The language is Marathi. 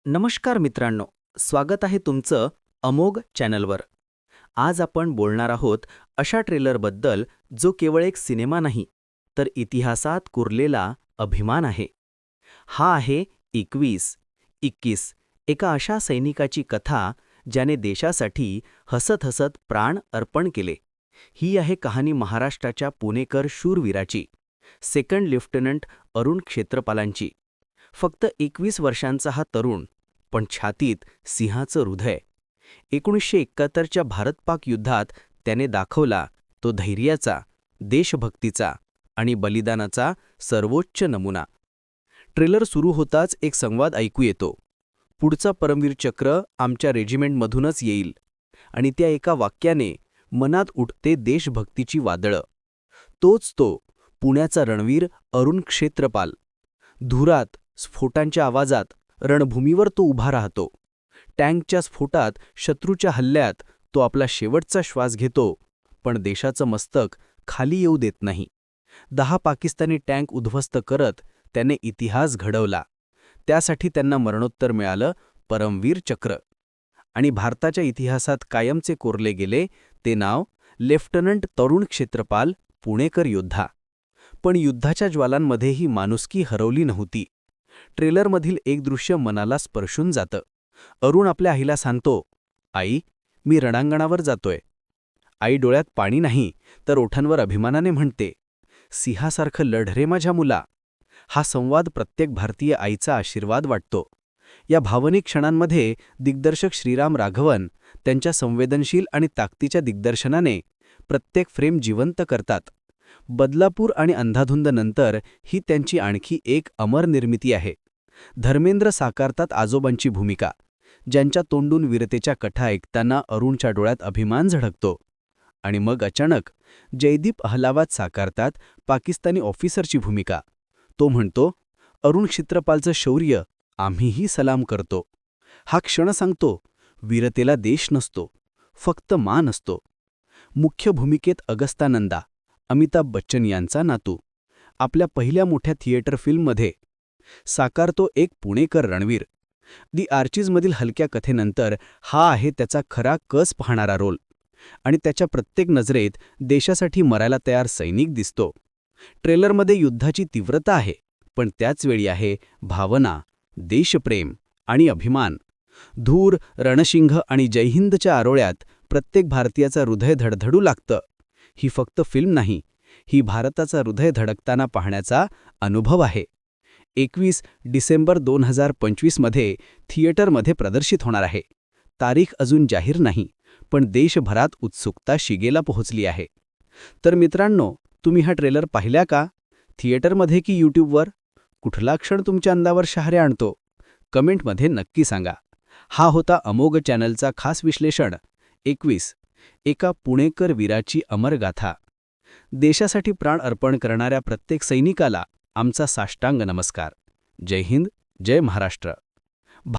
नमस्कार मित्रांनो, स्वागत आहे तुमचं अमोघ चॅनलवर. आज आपण बोलणार आहोत अशा ट्रेलरबद्दल जो केवळ एक सिनेमा नाही, तर इतिहासात कोरलेला अभिमान आहे. हा आहे 21 एका अशा सैनिकाची कथा ज्याने देशासाठी हसत हसत प्राण अर्पण केले. ही आहे कहाणी महाराष्ट्राच्या पुणेकर शूरवीराची, सेकंड लेफ्टनंट अरुण क्षेत्रपालांची. फक्त 21 वर्षांचा हा तरुण, पण छातीत सिंहाचं हृदय. 1971च्या भारत-पाक युद्धात त्याने दाखवला तो धैर्याचा, देशभक्तीचा आणि बलिदानाचा सर्वोच्च नमुना. ट्रेलर सुरू होताच एक संवाद ऐकू येतो. पुढचा परमवीर चक्र आमच्या रेजिमेंटमधूनच येईल. आणि त्या एका वाक्याने मनात उठते देशभक्तीची वादळं. तोच तो पुण्याचा रणवीर अरुण क्षेत्रपाल. धुरात, स्फोटांच्या आवाजात रणभूमीवर तो उभा राहतो. टँकच्या स्फोटात, शत्रूच्या हल्ल्यात तो आपला शेवटचा श्वास घेतो, पण देशाचं मस्तक खाली येऊ देत नाही. 10 पाकिस्तानी टँक उद्ध्वस्त करत त्याने इतिहास घडवला. त्यासाठी त्यांना मरणोत्तर मिळालं परमवीर चक्र. आणि भारताच्या इतिहासात कायमचे कोरले गेले ते नाव लेफ्टनंट तरुण क्षेत्रपाल, पुणेकर योद्धा. पण युद्धाच्या ज्वालांमध्येही माणुसकी हरवली नव्हती. ट्रेलरमधील एक दृश्य मनाला स्पर्शून जातं. अरुण आपल्या आईला सांगतो, "आई, मी रणांगणावर जातोय." आई डोळ्यात पाणी नाही, तर ओठांवर अभिमानाने म्हणते, "सिंहासारखं लढ रे माझ्या मुला." हा संवाद प्रत्येक भारतीय आईचा आशीर्वाद वाटतो. या भावनिक क्षणांमध्ये दिग्दर्शक श्रीराम राघवन त्यांच्या संवेदनशील आणि ताकदीच्या दिग्दर्शनाने प्रत्येक फ्रेम जिवंत करतात. बदलापूर आणि अंधाधुंद नंतर ही त्यांची आणखी एक अमर निर्मिती आहे. धर्मेंद्र साकारतात आजोबांची भूमिका, ज्यांच्या तोंडून वीरतेच्या कथा ऐकताना अरुणच्या डोळ्यात अभिमान झळकतो. आणि मग अचानक जयदीप अहलावाद साकारतात पाकिस्तानी ऑफिसरची भूमिका. तो म्हणतो, "अरुण क्षेत्रपालचं शौर्य आम्हीही सलाम करतो." हा क्षण सांगतो, वीरतेला देश नसतो, फक्त मान असतो. मुख्य भूमिकेत अगस्तानंदा, अमिताभ बच्चन यांचा नातू, आपल्या पहिल्या मोठ्या थिएटर फिल्ममध्ये साकारतो एक पुणेकर रणवीर. दी आर्चीजमधील हलक्या कथेनंतर हा आहे त्याचा खरा कस पाहणारा रोल. आणि त्याच्या प्रत्येक नजरेत देशासाठी मरायला तयार सैनिक दिसतो. ट्रेलरमध्ये युद्धाची तीव्रता आहे, पण त्याचवेळी आहे भावना, देशप्रेम आणि अभिमान. धूर, रणशिंग आणि जयहिंदच्या आरोळ्यात प्रत्येक भारतीयाचा हृदय धडधडू लागतं. ही फक्त फिल्म नाही, ही भारताचा हृदय धडकताना पाहण्याचा अनुभव आहे. 21 डिसेंबर 2025 मध्ये थिएटरमध्ये प्रदर्शित होणार आहे. तारीख अजून जाहीर नाही, पण देशभरात उत्सुकता शिगेला पोहोचली आहे. तर मित्रांनो, तुम्ही हा ट्रेलर पाहिला का? थिएटरमध्ये की यूट्यूबवर? कुठला क्षण तुमच्या अंगावर शहारे आणतो? कमेंटमध्ये नक्की सांगा. हा होता अमोघ चॅनलचा खास विश्लेषण. 21 एका पुणेकर वीराची अमर गाथा. देशासाठी प्राण अर्पण करणाऱ्या प्रत्येक सैनिकाला आमचा साष्टांग नमस्कार. जय हिंद, जय महाराष्ट्र.